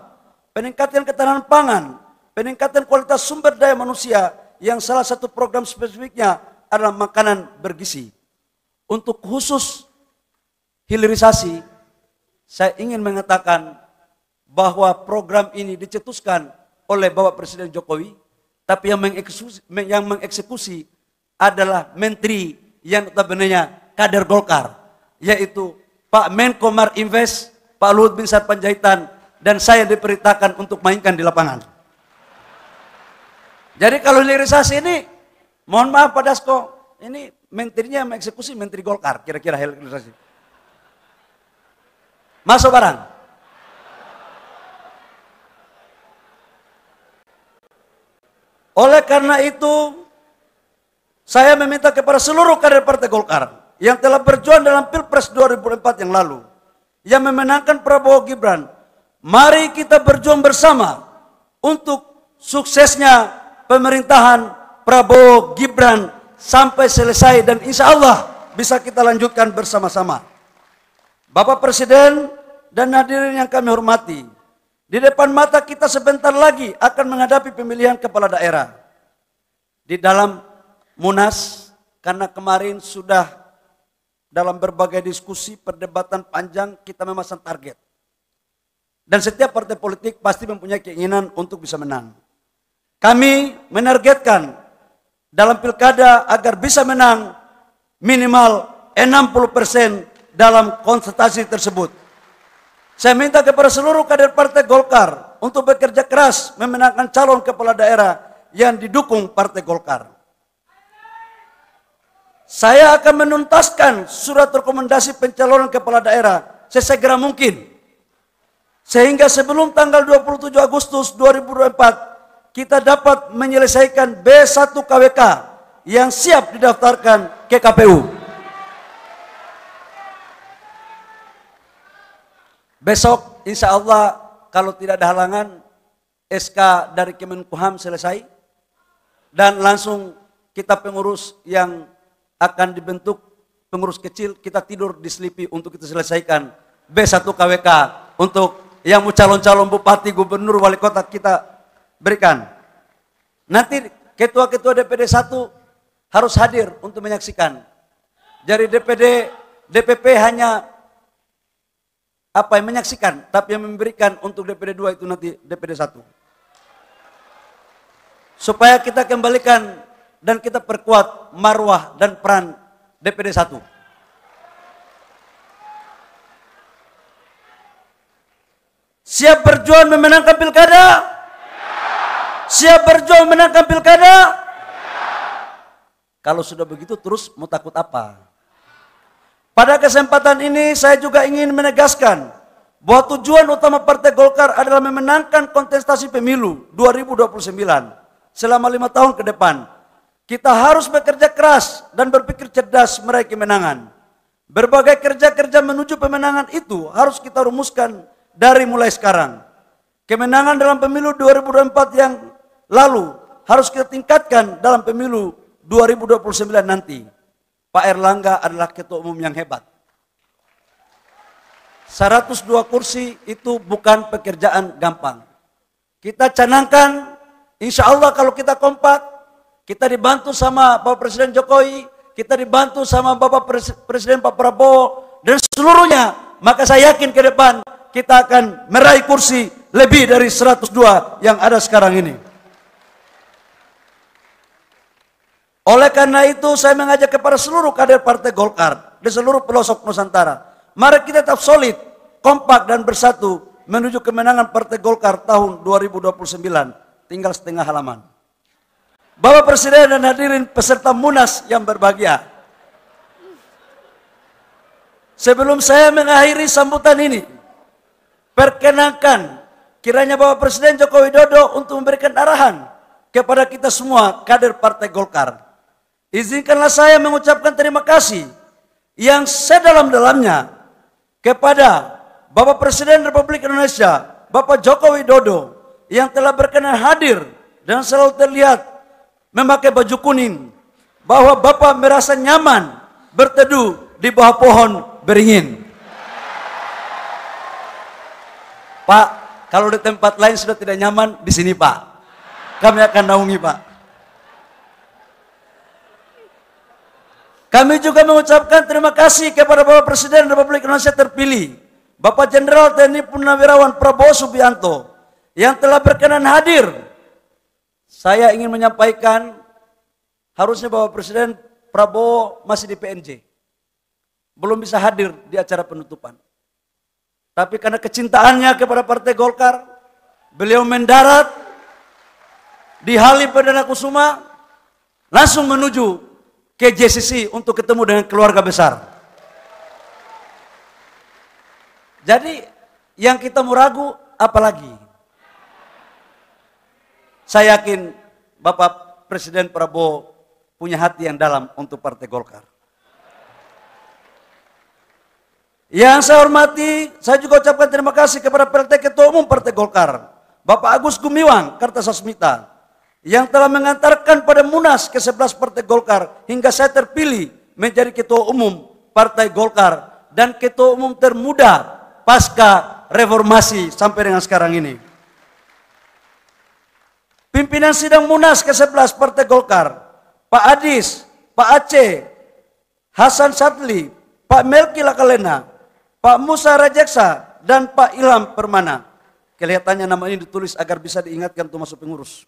peningkatan ketahanan pangan, peningkatan kualitas sumber daya manusia yang salah satu program spesifiknya adalah makanan bergizi. Untuk khusus hilirisasi, saya ingin mengatakan bahwa program ini dicetuskan oleh Bapak Presiden Jokowi, tapi yang mengeksekusi adalah menteri yang notabene kader Golkar, yaitu Pak Menko Marinvest, Pak Luhut Binsar Panjaitan, dan saya diperintahkan untuk mainkan di lapangan. Jadi kalau hilirisasi ini, mohon maaf Pak Dasko, ini menterinya mengeksekusi menteri Golkar, kira-kira hilirisasi. Masuk barang. Oleh karena itu, saya meminta kepada seluruh kader Partai Golkar yang telah berjuang dalam Pilpres 2004 yang lalu, yang memenangkan Prabowo Gibran, mari kita berjuang bersama untuk suksesnya pemerintahan Prabowo Gibran sampai selesai, dan insya Allah bisa kita lanjutkan bersama-sama. Bapak Presiden dan hadirin yang kami hormati, Di depan mata kita sebentar lagi akan menghadapi pemilihan kepala daerah. Di dalam Munas, karena kemarin sudah dalam berbagai diskusi, perdebatan panjang, kita memasang target. Dan setiap partai politik pasti mempunyai keinginan untuk bisa menang. Kami menargetkan dalam pilkada agar bisa menang minimal 60% dalam konsultasi tersebut. Saya minta kepada seluruh kader Partai Golkar untuk bekerja keras memenangkan calon kepala daerah yang didukung Partai Golkar. Saya akan menuntaskan surat rekomendasi pencalonan kepala daerah sesegera mungkin. Sehingga sebelum tanggal 27 Agustus 2024 kita dapat menyelesaikan B1 KWK yang siap didaftarkan ke KPU. Besok insya Allah kalau tidak ada halangan SK dari Kemenkumham selesai dan langsung kita pengurus yang akan dibentuk, pengurus kecil kita tidur di Selipi untuk kita selesaikan B1 KWK untuk yang mau calon-calon bupati, gubernur, wali kota kita berikan. Nanti ketua-ketua DPD 1 harus hadir untuk menyaksikan. Jadi DPP hanya menyaksikan, tapi yang memberikan untuk DPD 2 itu nanti DPD 1. Supaya kita kembalikan dan kita perkuat marwah dan peran DPD 1. Siap berjuang memenangkan pilkada? Siap berjuang memenangkan pilkada? Kalau sudah begitu terus mau takut apa? Pada kesempatan ini saya juga ingin menegaskan bahwa tujuan utama Partai Golkar adalah memenangkan kontestasi pemilu 2029 selama 5 tahun ke depan. Kita harus bekerja keras dan berpikir cerdas meraih kemenangan. Berbagai kerja-kerja menuju pemenangan itu harus kita rumuskan dari mulai sekarang. Kemenangan dalam pemilu 2024 yang lalu harus kita tingkatkan dalam pemilu 2029 nanti. Pak Erlangga adalah ketua umum yang hebat. 102 kursi itu bukan pekerjaan gampang. Kita canangkan, insya Allah kalau kita kompak, kita dibantu sama Bapak Presiden Jokowi, kita dibantu sama Bapak Presiden Pak Prabowo, dan seluruhnya, maka saya yakin ke depan kita akan meraih kursi lebih dari 102 yang ada sekarang ini. Oleh karena itu saya mengajak kepada seluruh kader Partai Golkar di seluruh pelosok Nusantara. Mari kita tetap solid, kompak dan bersatu menuju kemenangan Partai Golkar tahun 2029. Tinggal setengah halaman. Bapak Presiden dan hadirin peserta Munas yang berbahagia. Sebelum saya mengakhiri sambutan ini, perkenankan kiranya Bapak Presiden Joko Widodo untuk memberikan arahan kepada kita semua kader Partai Golkar. Izinkanlah saya mengucapkan terima kasih yang sedalam-dalamnya kepada Bapak Presiden Republik Indonesia, Bapak Joko Widodo, yang telah berkenan hadir dan selalu terlihat memakai baju kuning, bahwa Bapak merasa nyaman berteduh di bawah pohon beringin. Pak, kalau di tempat lain sudah tidak nyaman, di sini Pak. Kami akan naungi Pak. Kami juga mengucapkan terima kasih kepada Bapak Presiden Republik Indonesia terpilih, Bapak Jenderal TNI Purnawirawan Prabowo Subianto, yang telah berkenan hadir. Saya ingin menyampaikan, harusnya Bapak Presiden Prabowo masih di PNJ. Belum bisa hadir di acara penutupan. Tapi karena kecintaannya kepada Partai Golkar, beliau mendarat di Halim Perdana Kusuma, langsung menuju ke JCC untuk ketemu dengan keluarga besar. Jadi yang kita mau ragu apalagi? Saya yakin Bapak Presiden Prabowo punya hati yang dalam untuk Partai Golkar. Yang saya hormati, saya juga ucapkan terima kasih kepada PLT Ketua Umum Partai Golkar, Bapak Agus Gumiwang Kartasasmita, yang telah mengantarkan pada Munas ke-11 Partai Golkar hingga saya terpilih menjadi Ketua Umum Partai Golkar dan Ketua Umum termuda pasca reformasi sampai dengan sekarang ini. Pimpinan sidang Munas ke-11 Partai Golkar, Pak Adis, Pak Aceh, Hasan Sadli, Pak Melki Lakalena, Pak Musa Rajeksa, dan Pak Ilham Permana. Kelihatannya nama ini ditulis agar bisa diingatkan untuk masuk pengurus.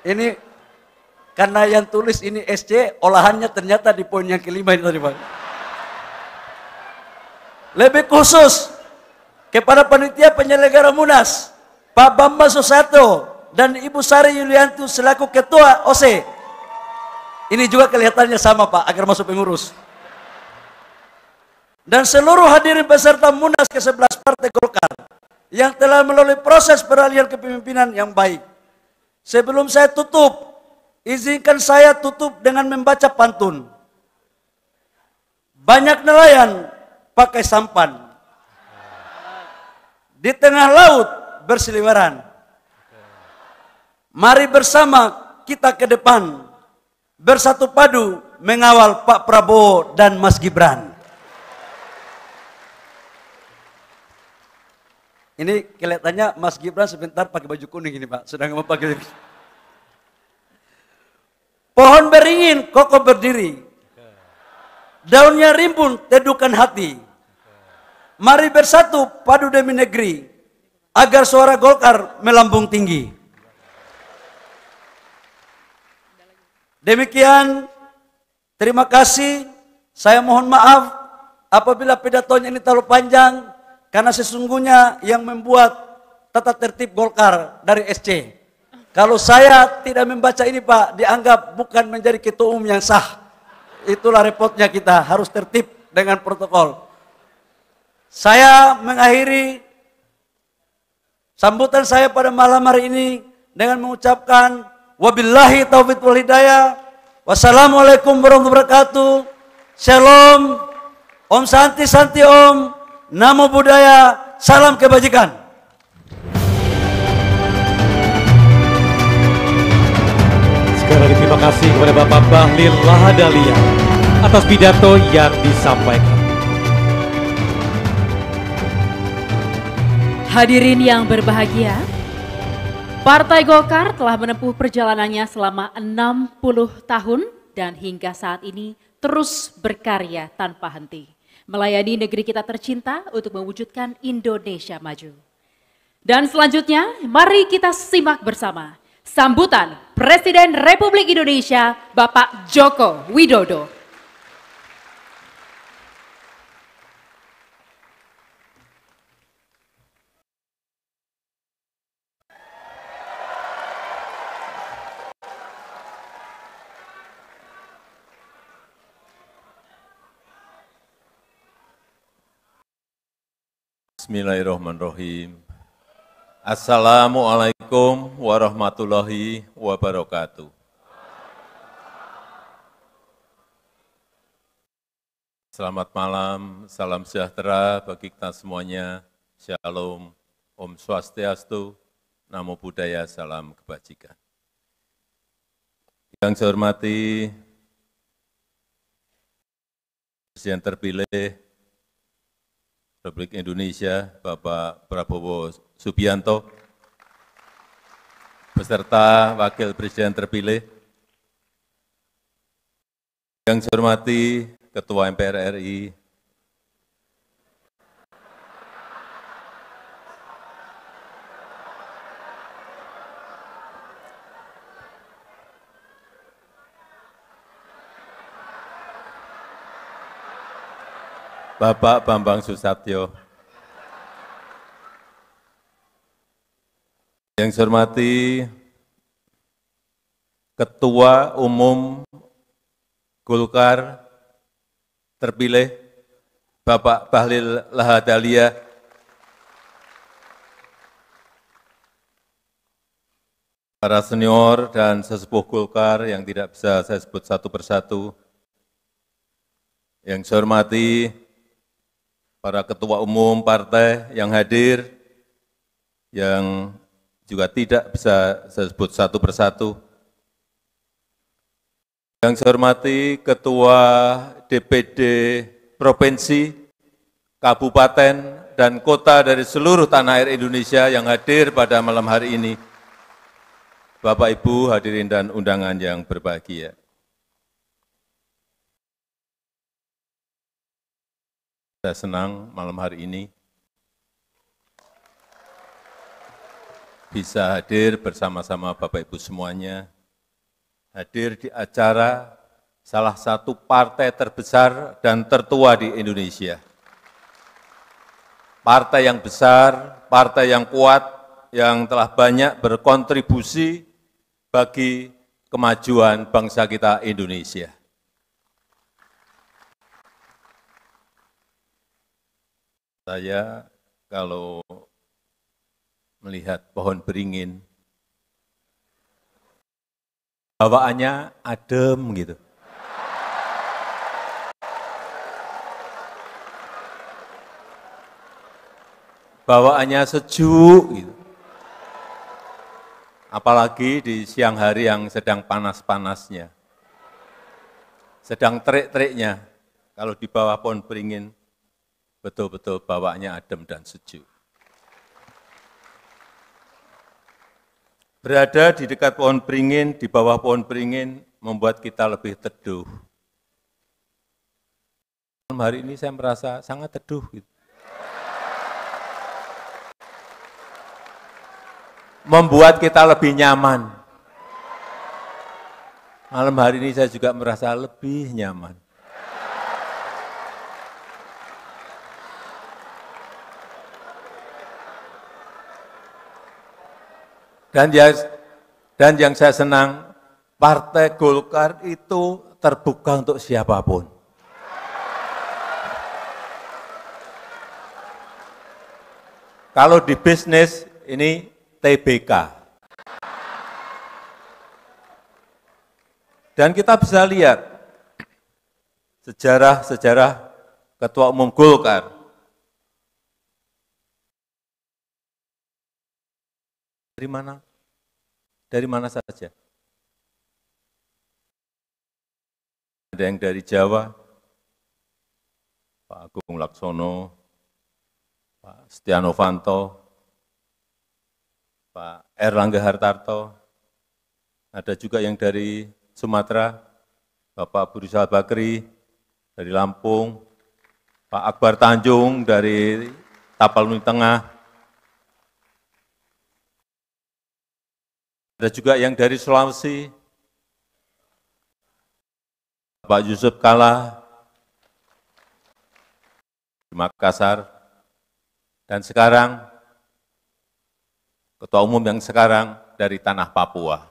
Ini karena yang tulis ini SC, olahannya ternyata di poin yang kelima ini tadi, Pak. Lebih khusus kepada panitia penyelenggara Munas, Pak Bambang Susatyo dan Ibu Sari Yulianti selaku Ketua OC. Ini juga kelihatannya sama, Pak, agar masuk pengurus. Dan seluruh hadirin peserta Munas ke-11 Partai Golkar yang telah melalui proses peralihan kepemimpinan yang baik. Sebelum saya tutup, izinkan saya tutup dengan membaca pantun. Banyak nelayan pakai sampan, di tengah laut berseliweran. Mari bersama kita ke depan, bersatu padu mengawal Pak Prabowo dan Mas Gibran. Ini kelihatannya Mas Gibran sebentar pakai baju kuning ini, Pak, sedang mau pakai. Pohon beringin kokoh berdiri, daunnya rimbun teduhkan hati. Mari bersatu padu demi negeri, agar suara Golkar melambung tinggi. Demikian, terima kasih. Saya mohon maaf apabila pidatonya ini terlalu panjang, karena sesungguhnya yang membuat tata tertib Golkar dari SC. Kalau saya tidak membaca ini, Pak, dianggap bukan menjadi ketua umum yang sah. Itulah repotnya kita, harus tertib dengan protokol. Saya mengakhiri sambutan saya pada malam hari ini dengan mengucapkan wabillahi taufiq wal hidayah. Wassalamualaikum warahmatullahi wabarakatuh. Shalom. Om Santi Santi Om. Namo Buddhaya. Salam kebajikan. Sekali lagi terima kasih kepada Bapak Bahlil Lahadalia atas pidato yang disampaikan. Hadirin yang berbahagia, Partai Golkar telah menempuh perjalanannya selama 60 tahun dan hingga saat ini terus berkarya tanpa henti, melayani negeri kita tercinta untuk mewujudkan Indonesia maju. Dan selanjutnya, mari kita simak bersama sambutan Presiden Republik Indonesia Bapak Joko Widodo. Bismillahirrahmanirrahim. Assalamualaikum warahmatullahi wabarakatuh. Selamat malam, salam sejahtera bagi kita semuanya. Shalom, Om Swastiastu, Namo Buddhaya, salam kebajikan. Yang saya hormati Presiden terpilih Republik Indonesia, Bapak Prabowo Subianto, beserta Wakil Presiden terpilih. Yang saya hormati Ketua MPR RI, Bapak Bambang Susatyo. Yang saya hormati Ketua Umum Golkar terpilih Bapak Bahlil Lahadalia. Para senior dan sesepuh Golkar yang tidak bisa saya sebut satu persatu. Yang saya hormati para ketua umum partai yang hadir, yang juga tidak bisa saya sebut satu persatu. Yang saya hormati Ketua DPD Provinsi, Kabupaten, dan Kota dari seluruh tanah air Indonesia yang hadir pada malam hari ini. Bapak, Ibu, hadirin dan undangan yang berbahagia. Saya senang malam hari ini bisa hadir bersama-sama Bapak Ibu semuanya, hadir di acara salah satu partai terbesar dan tertua di Indonesia. Partai yang besar, partai yang kuat, yang telah banyak berkontribusi bagi kemajuan bangsa kita Indonesia. Saya kalau melihat pohon beringin, bawaannya adem gitu. Bawaannya sejuk gitu. Apalagi di siang hari yang sedang panas-panasnya. Sedang terik-teriknya, kalau di bawah pohon beringin, betul-betul bawaannya adem dan sejuk. Berada di dekat pohon beringin, di bawah pohon beringin, membuat kita lebih teduh. Hari ini saya merasa sangat teduh. Gitu. Membuat kita lebih nyaman. Malam hari ini saya juga merasa lebih nyaman. Dan yang saya senang, Partai Golkar itu terbuka untuk siapapun. Kalau di bisnis, ini TBK. Dan kita bisa lihat sejarah-sejarah Ketua Umum Golkar. Dari mana? Dari mana saja? Ada yang dari Jawa, Pak Agung Laksono, Pak Setia Novanto, Pak Erlangga Hartarto, ada juga yang dari Sumatera, Bapak Abu Rizal Bakri, dari Lampung, Pak Akbar Tanjung dari Tapanuli Tengah, ada juga yang dari Sulawesi, Pak Yusuf Kalla, di Makassar, dan sekarang, Ketua Umum yang sekarang dari tanah Papua.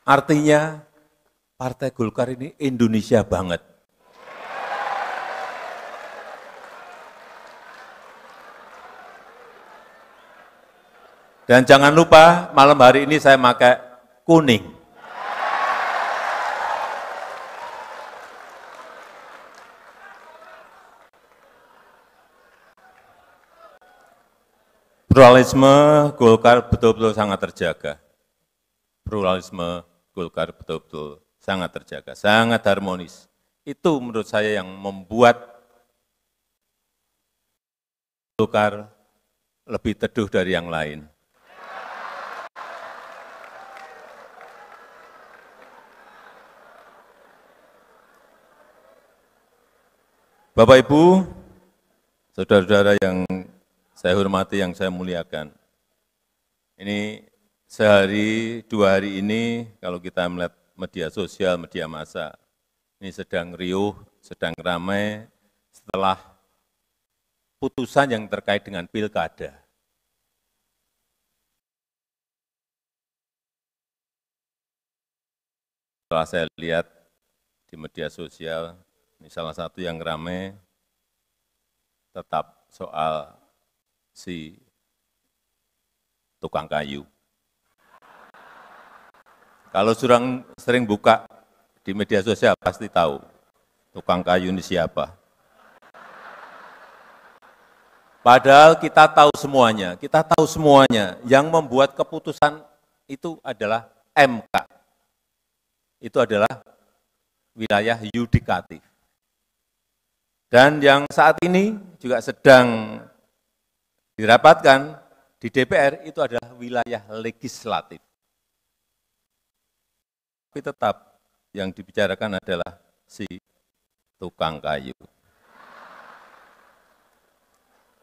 Artinya, Partai Golkar ini Indonesia banget. Dan jangan lupa, malam hari ini saya pakai kuning. Pluralisme Golkar betul-betul sangat terjaga. Pluralisme Golkar betul-betul sangat terjaga, sangat harmonis. Itu menurut saya yang membuat Golkar lebih teduh dari yang lain. Bapak Ibu, saudara-saudara yang saya hormati, yang saya muliakan. Ini sehari, 2 hari ini, kalau kita melihat media sosial, media massa, ini sedang riuh, sedang ramai setelah putusan yang terkait dengan pilkada. Setelah saya lihat di media sosial, ini salah satu yang ramai, tetap soal si tukang kayu. Kalau sering buka di media sosial pasti tahu tukang kayu ini siapa. Padahal kita tahu semuanya yang membuat keputusan itu adalah MK. Itu adalah wilayah yudikatif. Dan yang saat ini juga sedang dirapatkan di DPR itu adalah wilayah legislatif. Tapi tetap yang dibicarakan adalah si tukang kayu.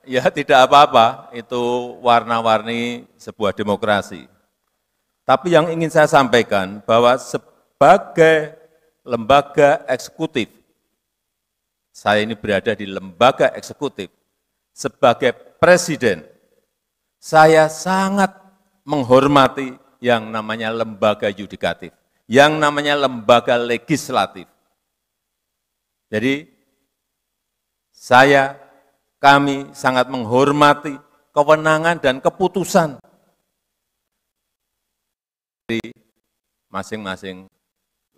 Ya tidak apa-apa, itu warna-warni sebuah demokrasi. Tapi yang ingin saya sampaikan bahwa sebagai lembaga eksekutif, saya ini berada di lembaga eksekutif, sebagai presiden, saya sangat menghormati yang namanya lembaga yudikatif, yang namanya lembaga legislatif. Jadi, kami sangat menghormati kewenangan dan keputusan dari masing-masing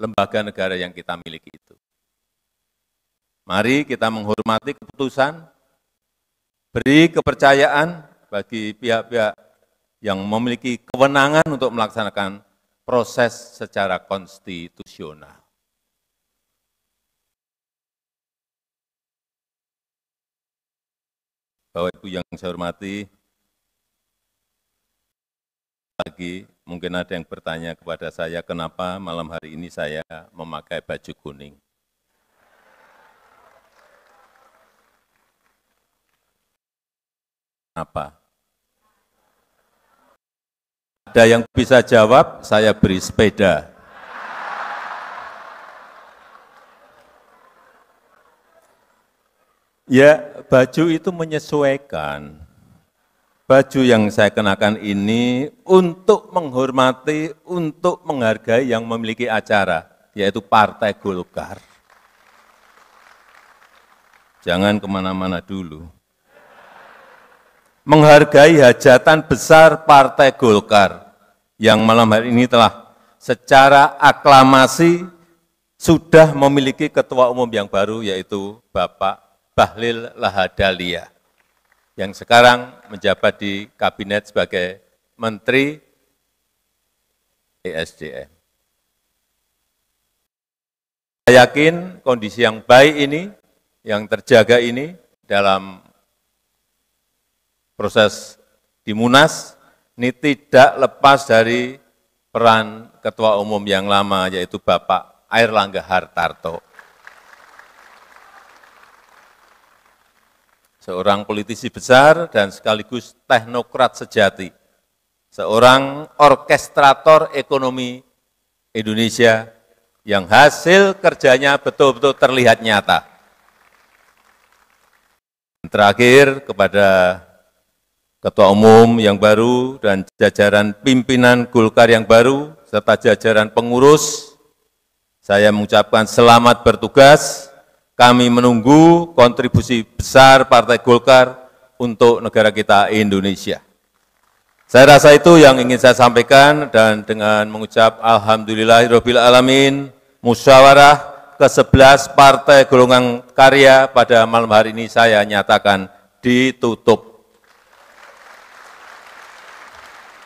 lembaga negara yang kita miliki itu. Mari kita menghormati keputusan, beri kepercayaan bagi pihak-pihak yang memiliki kewenangan untuk melaksanakan proses secara konstitusional. Bapak Ibu yang saya hormati, lagi mungkin ada yang bertanya kepada saya, kenapa malam hari ini saya memakai baju kuning. Apa? Ada yang bisa jawab, saya beri sepeda. Ya, baju itu menyesuaikan. Baju yang saya kenakan ini untuk menghormati, untuk menghargai yang memiliki acara, yaitu Partai Golkar. Jangan kemana-mana dulu. Menghargai hajatan besar Partai Golkar, yang malam hari ini telah secara aklamasi sudah memiliki ketua umum yang baru, yaitu Bapak Bahlil Lahadalia, yang sekarang menjabat di kabinet sebagai Menteri ESDM. Saya yakin kondisi yang baik ini, yang terjaga ini dalam proses di Munas, ini tidak lepas dari peran ketua umum yang lama, yaitu Bapak Airlangga Hartarto. Seorang politisi besar dan sekaligus teknokrat sejati, seorang orkestrator ekonomi Indonesia yang hasil kerjanya betul-betul terlihat nyata. Terakhir, kepada Ketua Umum yang baru dan jajaran pimpinan Golkar yang baru, serta jajaran pengurus, saya mengucapkan selamat bertugas. Kami menunggu kontribusi besar Partai Golkar untuk negara kita Indonesia. Saya rasa itu yang ingin saya sampaikan, dan dengan mengucap Alhamdulillahirabbil alamin, musyawarah ke-11 Partai Golongan Karya pada malam hari ini saya nyatakan ditutup.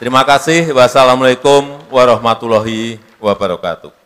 Terima kasih. Wassalamualaikum warahmatullahi wabarakatuh.